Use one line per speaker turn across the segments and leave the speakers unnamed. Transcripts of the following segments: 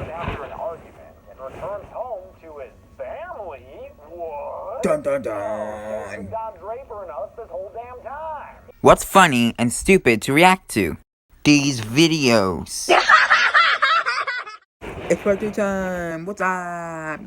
after an argument and returns home to his family. What?
Dun dun
Been
dun.
Don Draper and us this whole damn time.
What's funny and stupid to react to? These videos. It's party time. What's up?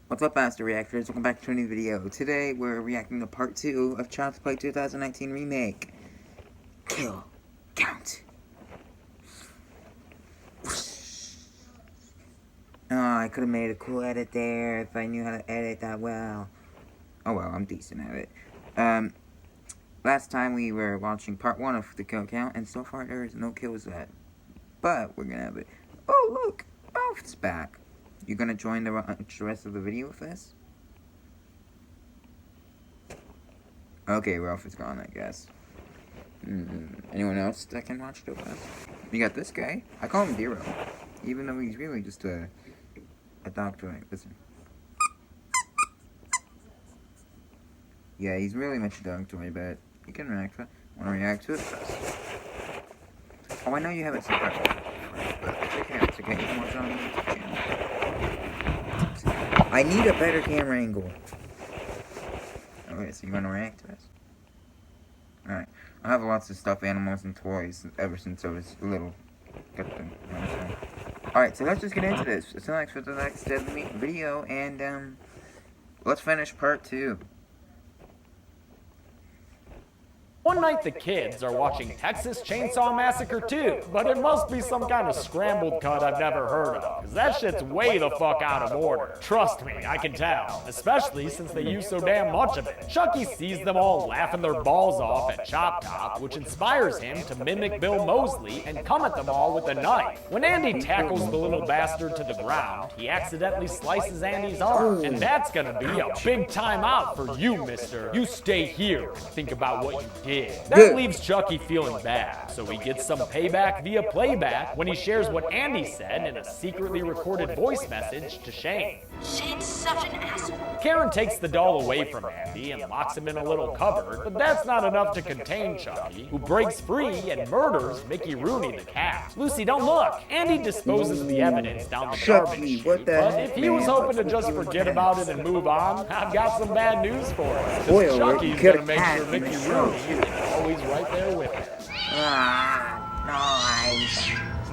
What's up, Master Reactors? Welcome back to a new video. Today, we're reacting to part 2 of Child's Play 2019 Remake. Kill. Count. Oh, I could have made a cool edit there if I knew how to edit that well. Oh well, I'm decent at it. Last time we were watching part 1 of the kill count, and so far there is no kills yet. But, we're gonna have it. Oh, look! Ralph's back. You gonna join the rest of the video with us? Okay, Ralph is gone, I guess. Anyone else that can watch it with us? You got this guy. I call him Dero. Even though he's really just a dog toy. Listen. Yeah, he's really much a dog toy, but you can react to it. Wanna react to it? Oh, I know you haven't subscribed, but it's okay, it's okay. You can watch it on the YouTube channel. I need a better camera angle. Okay, so you wanna react to this? Alright. I have lots of stuffed animals and toys ever since I was little. Alright, so let's just get into this. So next for the next video, and let's finish part 2.
One night the kids are watching Texas Chainsaw Massacre 2, but it must be some kind of scrambled cut I've never heard of, because that shit's way the fuck out of order. Trust me, I can tell, especially since they use so damn much of it. Chucky sees them all laughing their balls off at Chop Top, which inspires him to mimic Bill Moseley and come at them all with a knife. When Andy tackles the little bastard to the ground, he accidentally slices Andy's arm, and that's gonna be a big time out for you, mister. You stay here and think about what you did. That leaves Chucky feeling bad, so he gets some payback via playback when he shares what Andy said in a secretly recorded voice message to Shane.
Shane's such an asshole.
Karen takes the doll away from Andy and locks him in a little cupboard, but that's not enough to contain Chucky, who breaks free and murders Mickey Rooney the cat. Lucy, don't look! Andy disposes of the evidence down the garbage chute, but if he was hoping to just forget about it and move on, I've got some bad news for us. Because Chucky's gonna make sure Mickey Rooney is always right there with him.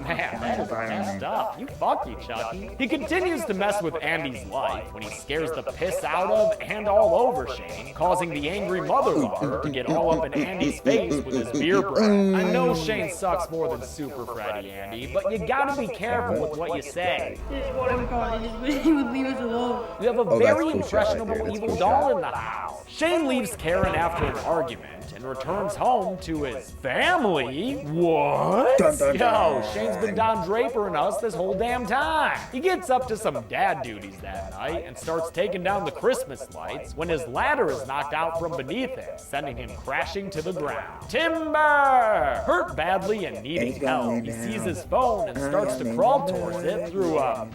Man, that is messed up. You fucky, Chucky. He continues to mess with Andy's life when he scares the piss out of and all over Shane, causing the angry mother lover to get all up in Andy's face with his beer breath. I know Shane sucks more than Super Freddy, Andy, but you gotta be careful with what you say.
He would leave us alone.
You have a very impressionable evil doll in the house. Shane leaves Karen after an argument and returns home to his family. What? Yo, Shane's been Don Draper and us this whole damn time. He gets up to some dad duties that night and starts taking down the Christmas lights when his ladder is knocked out from beneath him, sending him crashing to the ground. Timber! Hurt badly and needing help, he sees his phone and starts to crawl towards it through a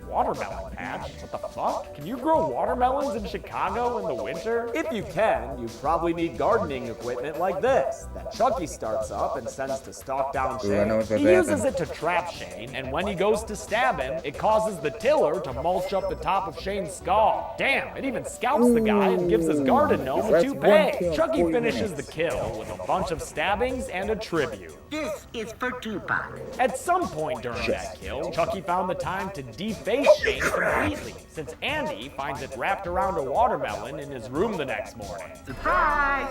watermelon patch. What the fuck? Can you grow watermelons in Chicago in the winter? If you can, you probably need gardening equipment like this that Chucky starts up and sends to stalk down Shane. He uses it to trap Shane, and when he goes to stab him, it causes the tiller to mulch up the top of Shane's skull. Damn, it even scalps the guy and gives his garden gnome a toupee. Chucky finishes the kill with a bunch of stabbings and a tribute.
This is for Tupac.
At some point during that kill, Chucky found the time to deface Shane completely, since Andy finds it wrapped around a watermelon in his room the next morning.
Surprise!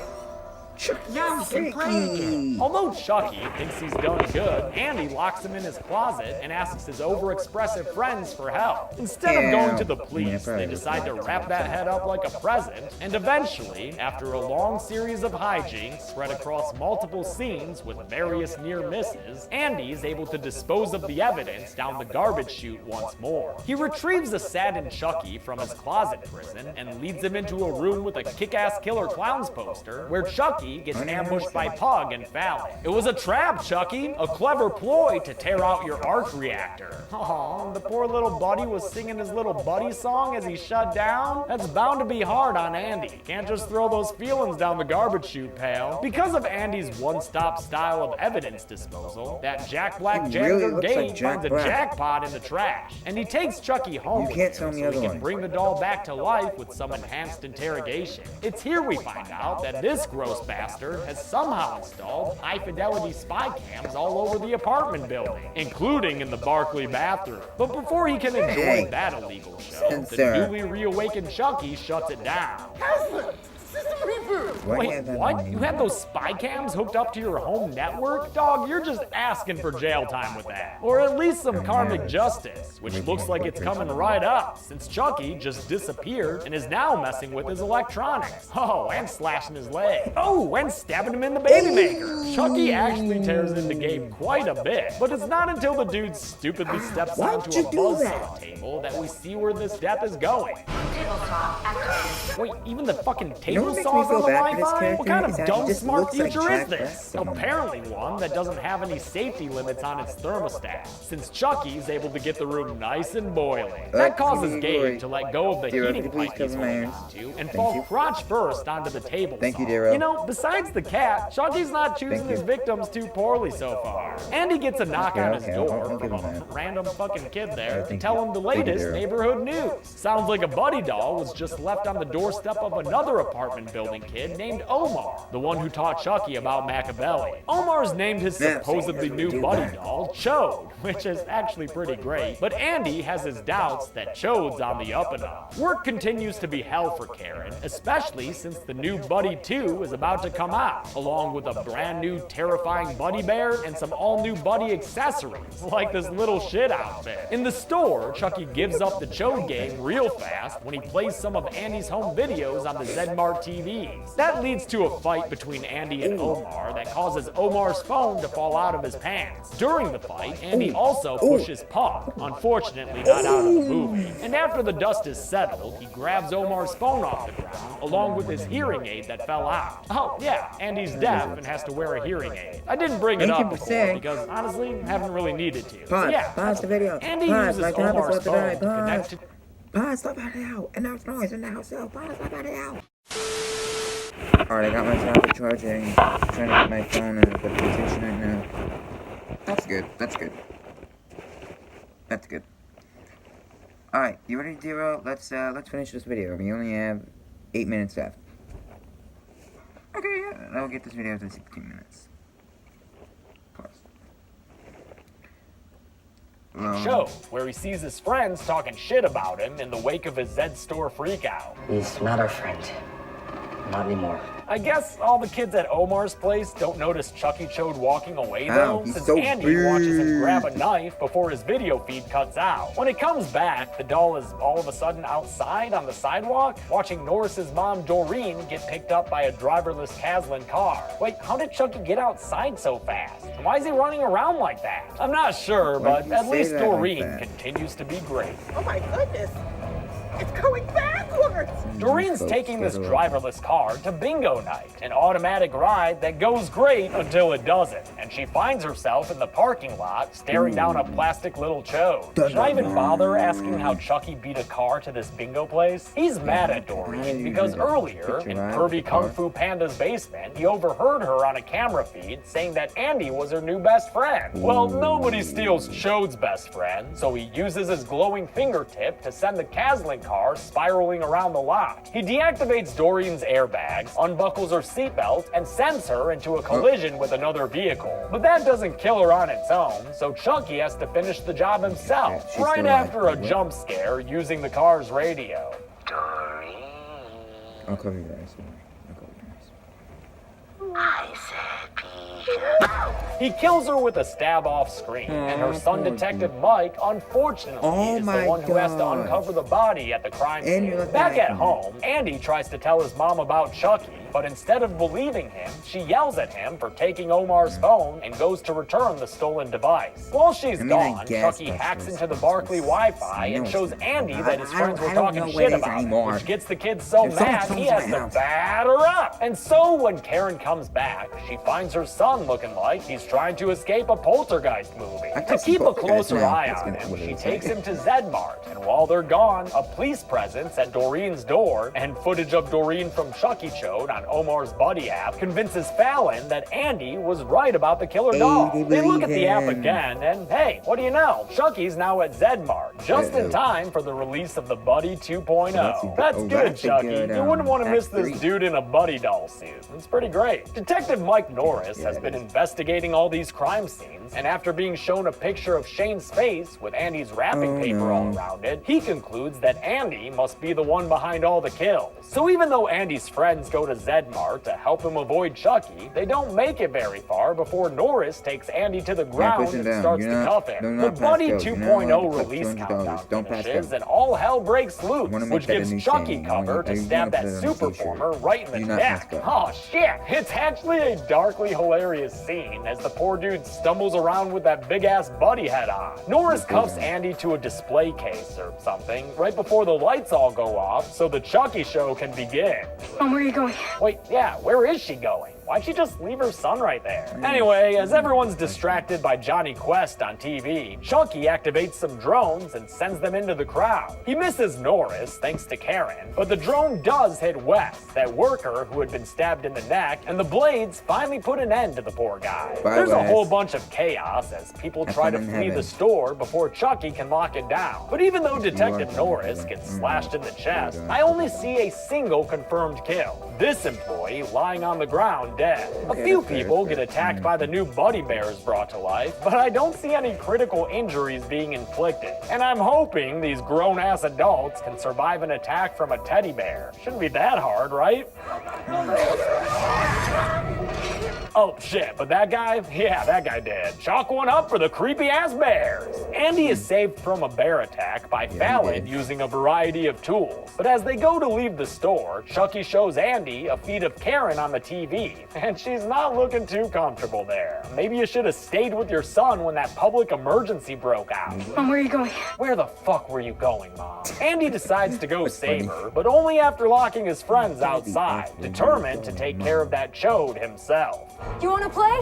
Now we can play again.
Although Chucky thinks he's done good, Andy locks him in his closet and asks his overexpressive friends for help. Instead of going to the police, they decide to wrap that head up like a present, and eventually, after a long series of hijinks spread across multiple scenes with various near misses, Andy's able to dispose of the evidence down the garbage chute once more. He retrieves a saddened Chucky from his closet prison and leads him into a room with a kick-ass Killer Clowns poster, where Chucky Andy gets ambushed by Pug and Fallon. It was a trap, Chucky, a clever ploy to tear out your arc reactor. Oh, the poor little buddy was singing his little buddy song as he shut down? That's bound to be hard on Andy. Can't just throw those feelings down the garbage chute pail. Because of Andy's one-stop style of evidence disposal, that Jack Black janitor Dave finds a jackpot in the trash, and he takes Chucky home with him so he can bring the doll back to life with some enhanced interrogation. It's here we find out that this gross bastard has somehow installed high-fidelity spy cams all over the apartment building, including in the Barclay bathroom. But before he can enjoy that illegal show, the newly reawakened Chucky shuts it down.
System reboot!
Wait, what? You had those spy cams hooked up to your home network? Dog, you're just asking for jail time with that. Or at least some karmic justice, which looks like it's coming right up, since Chucky just disappeared and is now messing with his electronics. Oh, and slashing his leg. Oh, and stabbing him in the baby maker. Chucky actually tears into Gabe quite a bit, but it's not until the dude stupidly steps onto a buzzsaw table that we see where this death is going. Wait, even the fucking table saws on the Wi-Fi? What kind of dumb smart future is this? Apparently one that doesn't have any safety limits on its thermostat, since Chucky's able to get the room nice and boiling. That causes Gabe to let go of the heating pipe he's holding onto and fall crotch first onto the table saw. You know, besides the cat, Chucky's not choosing his victims too poorly so far. And he gets a knock on his door from a random fucking kid there to tell him the latest neighborhood news. Sounds like a buddy doll was just left on the doorstep of another apartment building kid named Omar, the one who taught Chucky about Machiavelli. Omar's named his supposedly new buddy doll Chode, which is actually pretty great, but Andy has his doubts that Chode's on the up and up. Work continues to be hell for Karen, especially since the new Buddy 2 is about to come out, along with a brand new terrifying Buddy Bear and some all-new Buddy accessories, like this little shit outfit. In the store, Chucky gives up the Chode game real fast when he plays some of Andy's home videos on the Zedmart TVs. That leads to a fight between Andy and Omar that causes Omar's phone to fall out of his pants. During the fight, Andy also pushes Puck, unfortunately not out of the movie. And after the dust is settled, he grabs Omar's phone off the ground, along with his hearing aid that fell out. Oh yeah, Andy's deaf and has to wear a hearing aid. I didn't bring it up before because honestly, haven't really needed to.
Pause the video.
Andy uses Omar's phone to connect to...
Pause, stop it out. Enough noise in the house. Pause, stop it out. Alright, I got my tablet charging. I'm trying to get my phone in a good position right now. That's good. That's good. That's good. Alright, you ready, Zero? Let's finish this video. We only have 8 minutes left. Okay, yeah, I'll get this video to 16 minutes.
Show where he sees his friends talking shit about him in the wake of his Zed store freakout.
He's not our friend. Not anymore.
I guess all the kids at Omar's place don't notice Chucky Chode walking away though, since
so
Andy watches him grab a knife before his video feed cuts out. When it comes back, the doll is all of a sudden outside on the sidewalk, watching Norris's mom Doreen get picked up by a driverless Caslin car. Wait, how did Chucky get outside so fast? And why is he running around like that? I'm not sure, but at least Doreen continues to be great.
Oh my goodness! It's going backwards!
Doreen's taking this driverless car to bingo night, an automatic ride that goes great until it doesn't, and she finds herself in the parking lot staring down a plastic little Chode. Should I even bother asking how Chucky beat a car to this bingo place? He's mad at Doreen because earlier, in Pervy Kung Fu Panda's basement, he overheard her on a camera feed saying that Andy was her new best friend. Well, nobody steals Chode's best friend, so he uses his glowing fingertip to send the Caslin car spiraling around the lot. He deactivates Doreen's airbags, unbuckles her seatbelt, and sends her into a collision with another vehicle. But that doesn't kill her on its own, so Chucky has to finish the job himself, right after a jump scare using the car's radio.
Doreen.
I'll cover your eyes.
I said Pika.
He kills her with a stab off screen, and her son Detective Mike, unfortunately, is the one who has to uncover the body at the crime scene. Back at home, Andy tries to tell his mom about Chucky, But instead of believing him, she yells at him for taking Omar's phone and goes to return the stolen device. While she's gone, Chucky hacks into the Barkley Wi-Fi and shows Andy that his friends were talking shit about him, which gets the kid so mad he has to batter up. And so when Karen comes back, she finds her son looking like he's trying to escape a poltergeist movie. To keep a closer eye on him, she takes him to Zedmart, and while they're gone, a police presence at Doreen's door and footage of Doreen from Chucky showed on Omar's Buddy app convinces Fallon that Andy was right about the killer doll. They look at the app again, and hey, what do you know? Chucky's now at Zedmart, just in time for the release of the Buddy 2.0. That's good, Chucky. You wouldn't want to miss this dude in a Buddy doll suit. It's pretty great. Detective Mike Norris has been investigating all these crime scenes, and after being shown a picture of Shane's face with Andy's wrapping paper all around it, he concludes that Andy must be the one behind all the kills. So even though Andy's friends go to Zedmart to help him avoid Chucky, they don't make it very far before Norris takes Andy to the ground and starts to cuff him. The Buddy 2.0 release countdown finishes and all hell breaks loose, which gives Chucky cover to stab that superformer right in the neck. Oh shit, it's actually a darkly hilarious scene as the poor dude stumbles around with that big ass Buddy head on. Norris cuffs Andy to a display case or something right before the lights all go off so the Chucky show can begin.
Mom, where are you going?
Wait, yeah, where is she going? Why'd she just leave her son right there? Anyway, as everyone's distracted by Johnny Quest on TV, Chucky activates some drones and sends them into the crowd. He misses Norris, thanks to Karen, but the drone does hit West, that worker who had been stabbed in the neck, and the blades finally put an end to the poor guy. There's a whole bunch of chaos as people try to flee the store before Chucky can lock it down. But even though Detective Norris gets slashed in the chest, I only see a single confirmed kill. This employee lying on the ground dead. A few people get attacked by the new Buddy Bears brought to life, but I don't see any critical injuries being inflicted. And I'm hoping these grown-ass adults can survive an attack from a teddy bear. Shouldn't be that hard, right? Oh shit, but that guy? Yeah, that guy did. Chalk one up for the creepy-ass bears. Andy is saved from a bear attack by Fallon using a variety of tools. But as they go to leave the store, Chucky shows Andy a feed of Karen on the TV, and she's not looking too comfortable there. Maybe you should have stayed with your son when that public emergency broke out.
Mom, where are you going?
Where the fuck were you going, Mom? Andy decides to go save her, but only after locking his friends outside, determined to take care of that chode himself.
You want to play?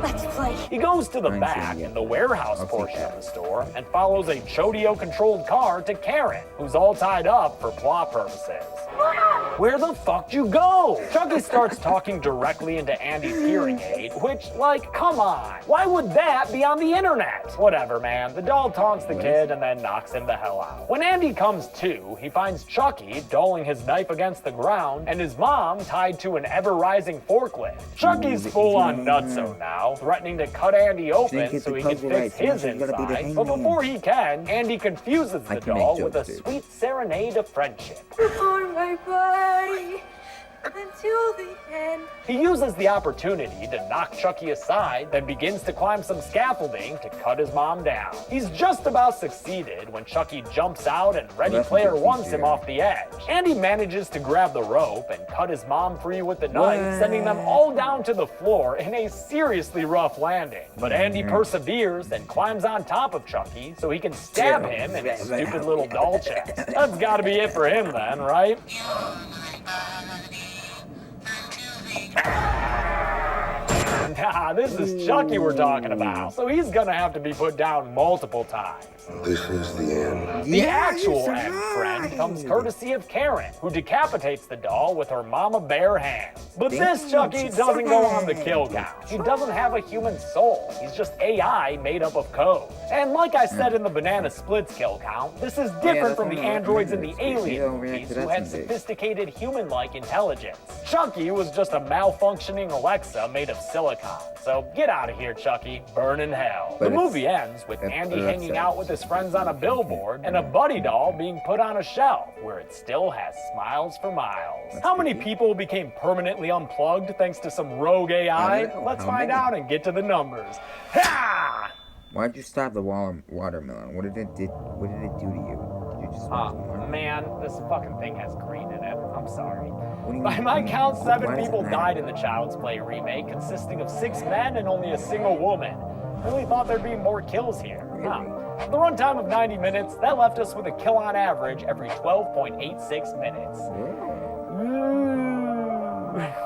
Let's play.
He goes to the back in the warehouse portion of the store and follows a Chodio-controlled car to Karen, who's all tied up for plot purposes. Where the fuck you go? Chucky starts talking directly into Andy's hearing aid, which, like, come on. Why would that be on the internet? Whatever, man. The doll taunts the kid and then knocks him the hell out. When Andy comes to, he finds Chucky dulling his knife against the ground and his mom tied to an ever-rising forklift. Chucky's full-on nutso now, threatening to cut Andy open so he can fix his inside. But before he can, Andy confuses the doll with a sweet serenade of friendship.
On my body until the end.
He uses the opportunity to knock Chucky aside, then begins to climb some scaffolding to cut his mom down. He's just about succeeded when Chucky jumps out and Ready Player One's him off the edge. Andy manages to grab the rope and cut his mom free with the knife, sending them all down to the floor in a seriously rough landing. But Andy perseveres and climbs on top of Chucky so he can stab him in his stupid little doll chest. That's gotta be it for him then, right? Nah, this is Chucky we're talking about, so he's gonna have to be put down multiple times.
This is the end.
The actual end, friend, comes courtesy of Karen, who decapitates the doll with her mama bare hands. But this Chucky doesn't go on the kill count. He doesn't have a human soul. He's just AI made up of code. And like I said in the Banana Splits kill count, this is different from the androids in the Alien movies who had sophisticated human-like intelligence. Chucky was just a malfunctioning Alexa made of silicon. So get out of here, Chucky. Burn in hell. The movie ends with Andy hanging out with his friends on a billboard and a Buddy doll being put on a shelf where it still has smiles for miles. How many people became permanently unplugged thanks to some rogue AI? Let's find out and get to the numbers. Ha!
Why'd you stop the watermelon? What did it do to you? Did you're just watching more.
Man, this fucking thing has green in it. I'm sorry.
What do you
By
mean?
my count, 7
Why does it
people
matter?
died in the Child's Play remake, consisting of 6 men and only a single woman. Really thought there'd be more kills here.
Really?
The runtime of 90 minutes, that left us with a kill on average every 12.86 minutes.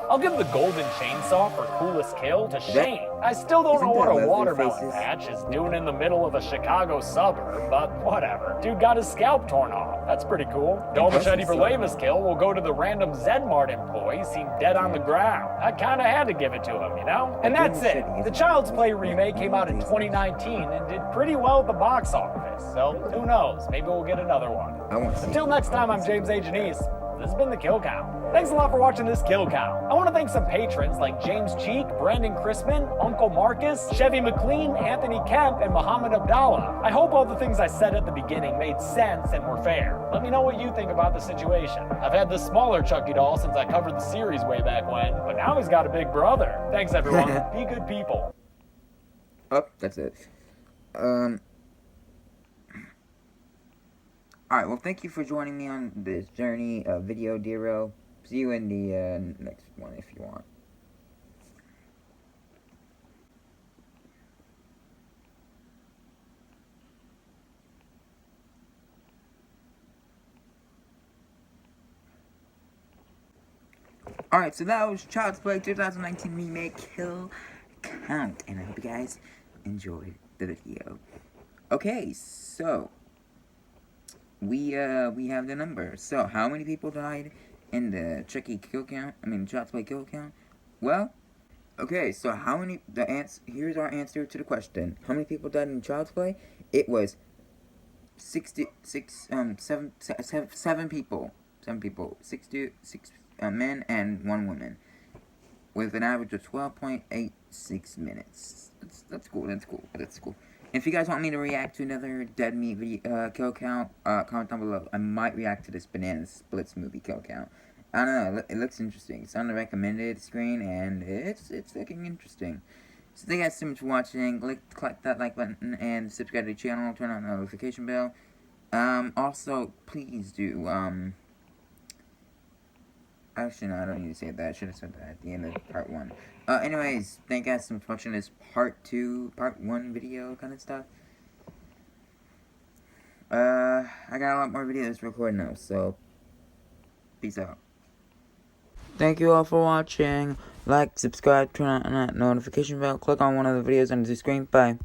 I'll give the golden chainsaw for coolest kill to Shane. I still don't know
isn't
what
that
a watermelon
Leatherface's?
patch is doing in the middle of a Chicago suburb, but whatever. Dude got his scalp torn off. That's pretty cool. No machete for Lava's kill will go to the random Zedmart employee seen dead on the ground. I kinda had to give it to him, you know? And that's it. The Child's Play remake came out in 2019 and did pretty well at the box office. So who knows? Maybe we'll get another one.
I want to see.
Until next time, I'm James A. Janice. This has been the Kill Count. Thanks a lot for watching this Kill Count. I want to thank some patrons like James Cheek, Brandon Crispin, Uncle Marcus, Chevy McLean, Anthony Kemp, and Muhammad Abdallah. I hope all the things I said at the beginning made sense and were fair. Let me know what you think about the situation. I've had this smaller Chucky doll since I covered the series way back when, but now he's got a big brother. Thanks everyone. Be good people.
Oh, that's it. Alright, well, thank you for joining me on this journey of Video Dero. See you in the next one if you want. Alright, so that was Child's Play 2019 Remake Kill Count. And I hope you guys enjoyed the video. Okay, so we have the number. So how many people died in the Chucky kill count? I mean Child's Play kill count? Well, okay, so how many here's our answer to the question. How many people died in Child's Play? It was 7 people. 6 men and 1 woman. With an average of 12.86 minutes. That's cool. If you guys want me to react to another Dead Meat video, kill count, comment down below. I might react to this Banana Splits movie kill count. I don't know, it looks interesting. It's on the recommended screen, and it's looking interesting. So thank you guys so much for watching. Click that like button, and subscribe to the channel, turn on the notification bell. Also, please do, actually, no, I don't need to say that. I should have said that at the end of part 1. Anyways, thank you guys so much for watching this part 1 video kind of stuff. I got a lot more videos to record now, so peace out. Thank you all for watching. Like, subscribe, turn on that notification bell, click on one of the videos on the screen. Bye.